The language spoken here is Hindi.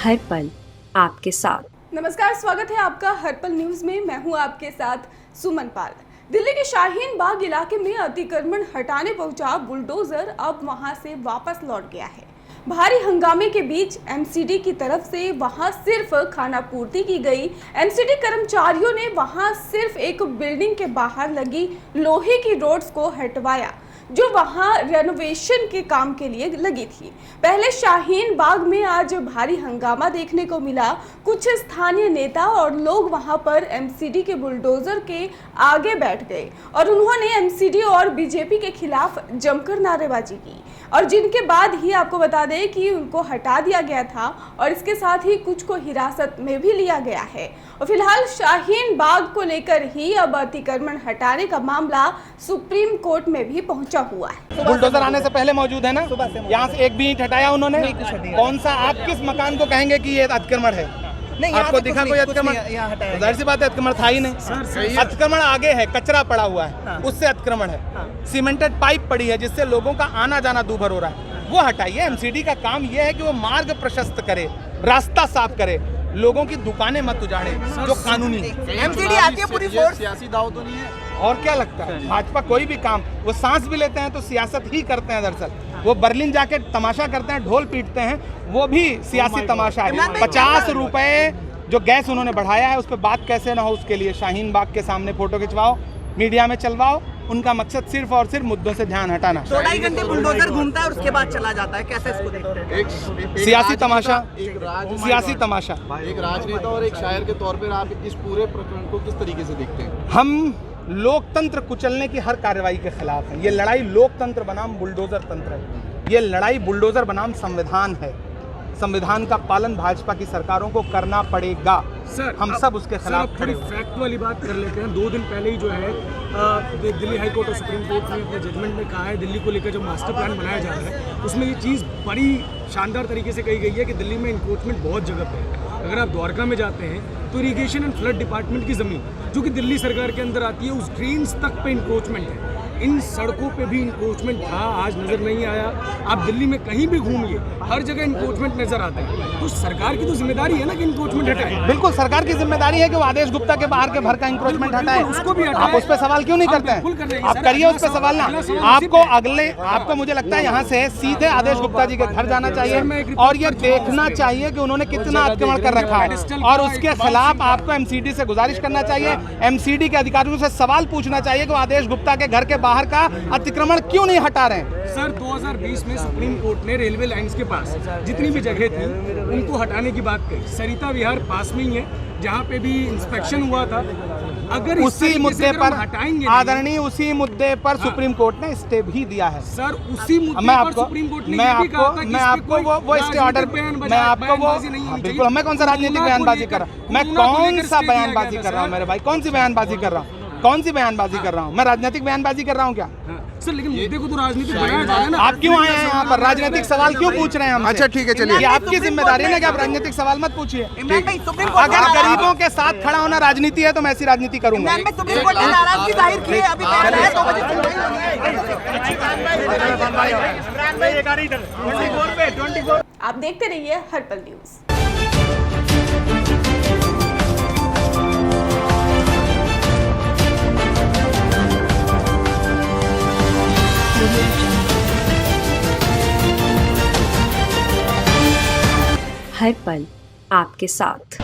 हर पल आपके साथ। नमस्कार, स्वागत है आपका हर पल न्यूज में। मैं हूं आपके साथ सुमन पाल। दिल्ली के शाहीन बाग इलाके में अतिक्रमण हटाने पहुंचा बुलडोजर अब वहां से वापस लौट गया है। भारी हंगामे के बीच एमसीडी की तरफ से वहां सिर्फ खाना पूर्ति की गई। एमसीडी कर्मचारियों ने वहां सिर्फ एक बिल्डिंग के बाहर लगी लोहे की रोड्स को हटवाया जो वहां रेनोवेशन के काम के लिए लगी थी। पहले शाहीन बाग में आज भारी हंगामा देखने को मिला। कुछ स्थानीय नेता और लोग वहां पर एमसीडी के बुलडोजर के आगे बैठ गए और उन्होंने एमसीडी और बीजेपी के खिलाफ जमकर नारेबाजी की, और जिनके बाद ही आपको बता दें कि उनको हटा दिया गया था और इसके साथ ही कुछ को हिरासत में भी लिया गया है। और फिलहाल शाहीन बाग को लेकर ही अब अतिक्रमण हटाने का मामला सुप्रीम कोर्ट में भी पहुंचा हुआ है। बुलडोजर आने से पहले मौजूद है ना, यहाँ से एक भी ईंट हटाया उन्होंने? कौन सा, आप किस मकान को कहेंगे कि ये अतिक्रमण है? नहीं, आपको दिखा कोई अतिक्रमण? जाहिर सी बात है अतिक्रमण था ही नहीं। अतिक्रमण आगे है, कचरा पड़ा हुआ है, उससे अतिक्रमण है। सीमेंटेड पाइप पड़ी है जिससे लोगों का आना जाना दूभर हो रहा है, वो हटाइए। एमसीडी का काम यह है कि वो मार्ग प्रशस्त करे, रास्ता साफ करे, लोगों की दुकानें मत उजाड़े जो कानूनी। एमसीडी आती है पूरी फोर्स, सियासी दाव तो नहीं है। और क्या लगता है भाजपा कोई भी काम, वो सांस भी लेते हैं तो सियासत ही करते हैं। दरअसल वो बर्लिन जाके तमाशा करते हैं, ढोल पीटते हैं, वो भी सियासी तमाशा है। 50 रुपए जो गैस उन्होंने बढ़ाया है उस पर बात कैसे ना हो, उसके लिए शाहीन बाग के सामने फोटो खिंचवाओ, मीडिया में चलवाओ। उनका मकसद सिर्फ और सिर्फ मुद्दों से ध्यान हटाना। 2.5 घंटे बुलडोजर घूमता है और उसके बाद चला जाता है, कैसे इसको देखते हैं? सियासी तमाशा, सियासी तमाशा। एक राजनेता और एक शायर के तौर पर आप इस पूरे प्रकरण को किस तरीके से देखते हैं? हम लोकतंत्र कुचलने की हर कार्रवाई के खिलाफ हैं। ये लड़ाई लोकतंत्र बनाम बुलडोजर तंत्र है, ये लड़ाई बुलडोजर बनाम संविधान है। संविधान का पालन भाजपा की सरकारों को करना पड़ेगा। सर, हम सब उसके खिलाफ थोड़ी फैक्ट वाली बात कर लेते हैं। 2 दिन पहले ही जो है दिल्ली हाई कोर्ट और सुप्रीम कोर्ट ने अपने जजमेंट में कहा है दिल्ली को लेकर जो मास्टर प्लान बनाया जा रहा है उसमें ये चीज़ बड़ी शानदार तरीके से कही गई है कि दिल्ली में इंक्रोचमेंट बहुत जगह पे है। अगर आप द्वारका में जाते हैं तो इरीगेशन एंड फ्लड डिपार्टमेंट की ज़मीन जो कि दिल्ली सरकार के अंदर आती है, उस ड्रेन्स तक पे इंक्रोचमेंट है। इन सड़कों पे भी इंक्रोचमेंट था, आज नज़र नहीं आया। आप दिल्ली में कहीं भी घूमिए, हर जगह इंक्रोचमेंट नजर आता है। तो सरकार की तो जिम्मेदारी है ना कि इंक्रोचमेंट हटाए। बिल्कुल, सरकार की जिम्मेदारी है कि वो आदेश गुप्ता के बाहर के भर का इंक्रोचमेंट हटाए। उसको भी आप उस पर सवाल क्यों नहीं करते हैं? आप करिए उस पर सवाल ना। आपको मुझे लगता है यहाँ से सीधे आदेश गुप्ता जी के घर जाना चाहिए और ये देखना चाहिए कि उन्होंने कितना अतिक्रमण कर रखा है, और उसके खिलाफ आपको एमसीडी से गुजारिश करना चाहिए, एमसीडी के अधिकारियों से सवाल पूछना चाहिए कि वो आदेश गुप्ता के घर के बाहर का अतिक्रमण क्यों नहीं हटा रहे हैं। सर, 2020 में सुप्रीम कोर्ट ने रेलवे लाइंस के पास जितनी भी जगह थी उनको हटाने की बात कही। सरिता विहार पास में ही है जहाँ पे भी इंस्पेक्शन हुआ था। अगर उसी मुद्दे पर हटाएंगे आदरणीय, उसी मुद्दे पर सुप्रीम कोर्ट ने स्टे भी दिया है। सर, उसी मुद्दे पर सुप्रीम कोर्ट ने ये भी कहा था कि आपको वो स्टे ऑर्डर, मैं आपको वो बिल्कुल, मैं कौन सा राजनीतिक बयानबाजी कर रहा हूँ? मैं कौन सा बयानबाजी कर रहा हूँ मेरे भाई? कौन सी बयानबाजी कर रहा हूँ? कौन सी बयानबाजी कर रहा हूँ? मैं राजनीतिक बयानबाजी कर रहा हूँ क्या? सर, लेकिन मुद्दे को तो राजनीतिक बनाया जाए ना। आप क्यों आए हैं यहाँ पर? राजनीतिक सवाल क्यों पूछ रहे हैं हम? अच्छा ठीक है, चलिए। ये आपकी जिम्मेदारी है ना कि आप राजनीतिक सवाल मत पूछिए। अगर गरीबों के साथ खड़ा होना राजनीति है तो मैं ऐसी राजनीति करूंगा। आप देखते रहिए हर पल न्यूज। हर पल आपके साथ।